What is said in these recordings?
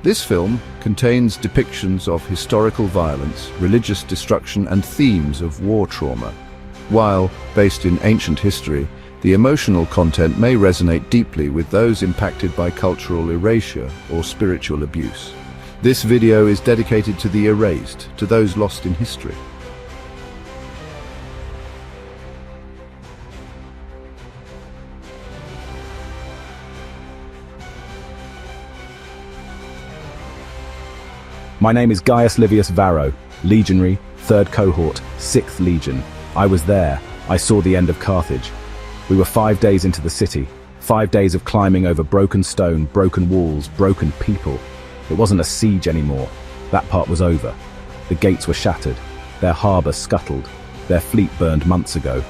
This film contains depictions of historical violence, religious destruction, and themes of war trauma. While based in ancient history, the emotional content may resonate deeply with those impacted by cultural erasure or spiritual abuse. This video is dedicated to the erased, to those lost in history. My name is Gaius Livius Varro, Legionary, 3rd Cohort, 6th Legion. I was there. I saw the end of Carthage. We were 5 days into the city, 5 days of climbing over broken stone, broken walls, broken people. It wasn't a siege anymore. That part was over. The gates were shattered, their harbour scuttled, their fleet burned months ago.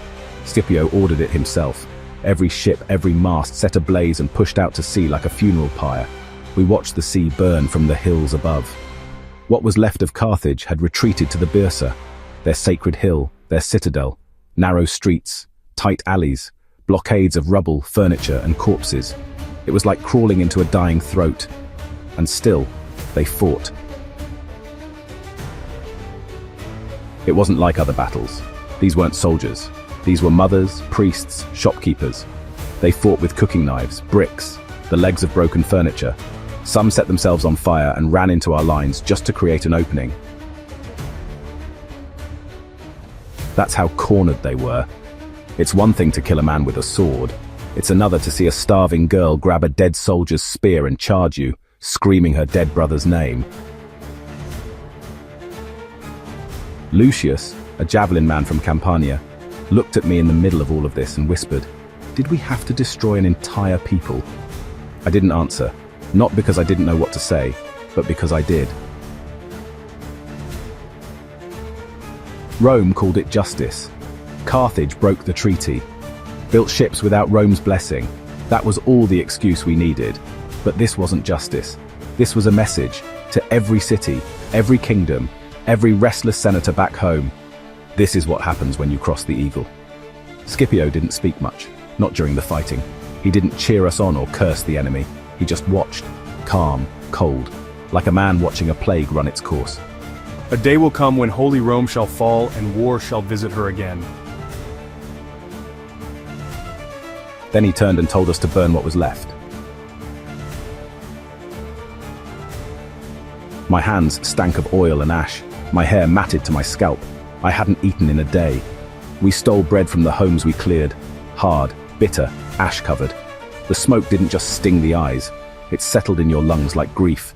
Scipio ordered it himself. Every ship, every mast set ablaze and pushed out to sea like a funeral pyre. We watched the sea burn from the hills above. What was left of Carthage had retreated to the byrsa, their sacred hill, their citadel, narrow streets, tight alleys, blockades of rubble, furniture, and corpses. It was like crawling into a dying throat. And still, they fought. It wasn't like other battles. These weren't soldiers. These were mothers, priests, shopkeepers. They fought with cooking knives, bricks, the legs of broken furniture. Some set themselves on fire and ran into our lines just to create an opening. That's how cornered they were. It's one thing to kill a man with a sword. It's another to see a starving girl grab a dead soldier's spear and charge you, screaming her dead brother's name. Lucius, a javelin man from Campania, looked at me in the middle of all of this and whispered, "Did we have to destroy an entire people?" I didn't answer. Not because I didn't know what to say, but because I did. Rome called it justice. Carthage broke the treaty, built ships without Rome's blessing. That was all the excuse we needed. But this wasn't justice. This was a message to every city, every kingdom, every restless senator back home. This is what happens when you cross the eagle. Scipio didn't speak much, not during the fighting. He didn't cheer us on or curse the enemy. He just watched, calm, cold, like a man watching a plague run its course. A day will come when Holy Rome shall fall and war shall visit her again. Then he turned and told us to burn what was left. My hands stank of oil and ash, my hair matted to my scalp. I hadn't eaten in a day. We stole bread from the homes we cleared, hard, bitter, ash-covered. The smoke didn't just sting the eyes, it settled in your lungs like grief.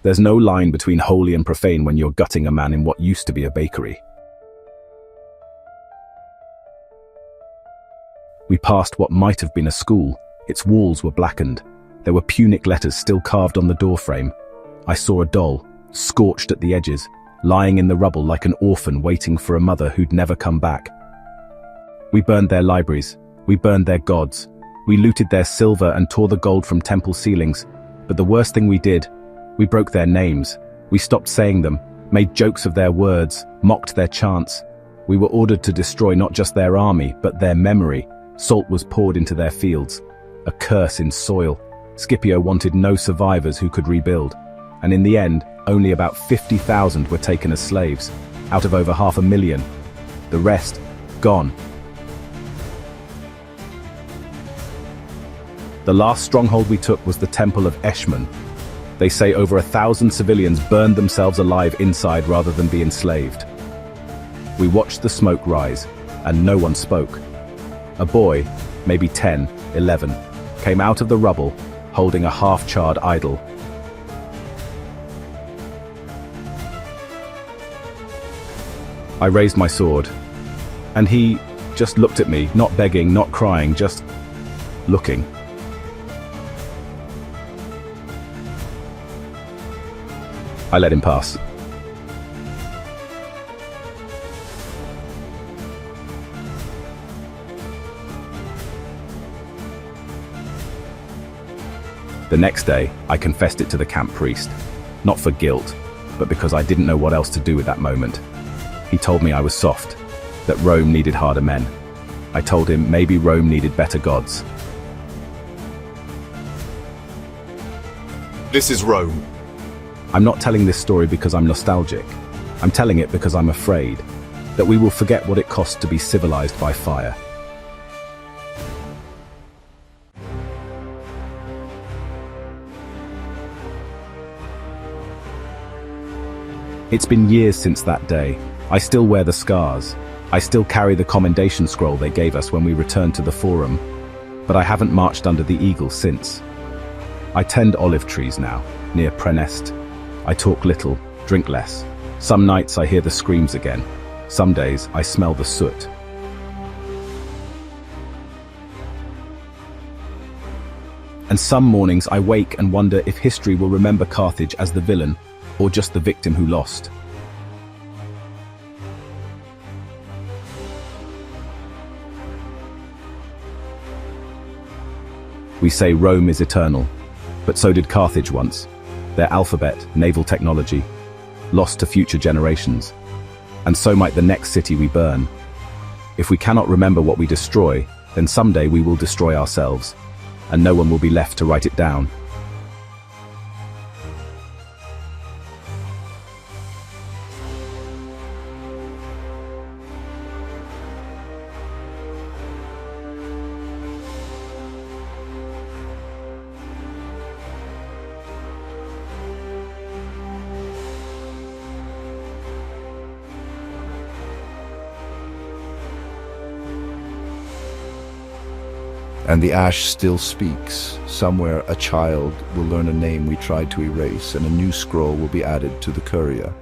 There's no line between holy and profane when you're gutting a man in what used to be a bakery. We passed what might have been a school. Its walls were blackened. There were Punic letters still carved on the doorframe. I saw a doll, scorched at the edges, lying in the rubble like an orphan waiting for a mother who'd never come back. We burned their libraries. We burned their gods. We looted their silver and tore the gold from temple ceilings. But the worst thing we did, we broke their names. We stopped saying them, made jokes of their words, mocked their chants. We were ordered to destroy not just their army, but their memory. Salt was poured into their fields, a curse in soil. Scipio wanted no survivors who could rebuild. And in the end, only about 50,000 were taken as slaves, out of over 500,000. The rest, gone. The last stronghold we took was the Temple of Eshmun. They say over 1,000 civilians burned themselves alive inside rather than be enslaved. We watched the smoke rise, and no one spoke. A boy, maybe 10, 11, came out of the rubble, holding a half-charred idol. I raised my sword, and he just looked at me, not begging, not crying, just looking. I let him pass. The next day, I confessed it to the camp priest, not for guilt, but because I didn't know what else to do with that moment. He told me I was soft, that Rome needed harder men. I told him maybe Rome needed better gods. This is Rome. I'm not telling this story because I'm nostalgic. I'm telling it because I'm afraid that we will forget what it costs to be civilized by fire. It's been years since that day. I still wear the scars. I still carry the commendation scroll they gave us when we returned to the forum. But I haven't marched under the eagle since. I tend olive trees now, near Prenest. I talk little, drink less. Some nights I hear the screams again. Some days I smell the soot. And some mornings I wake and wonder if history will remember Carthage as the villain or just the victim who lost. We say Rome is eternal, but so did Carthage once. Their alphabet, naval technology, lost to future generations. And so might the next city we burn. If we cannot remember what we destroy, then someday we will destroy ourselves, and no one will be left to write it down. And the ash still speaks. Somewhere a child will learn a name we tried to erase, and a new scroll will be added to the courier.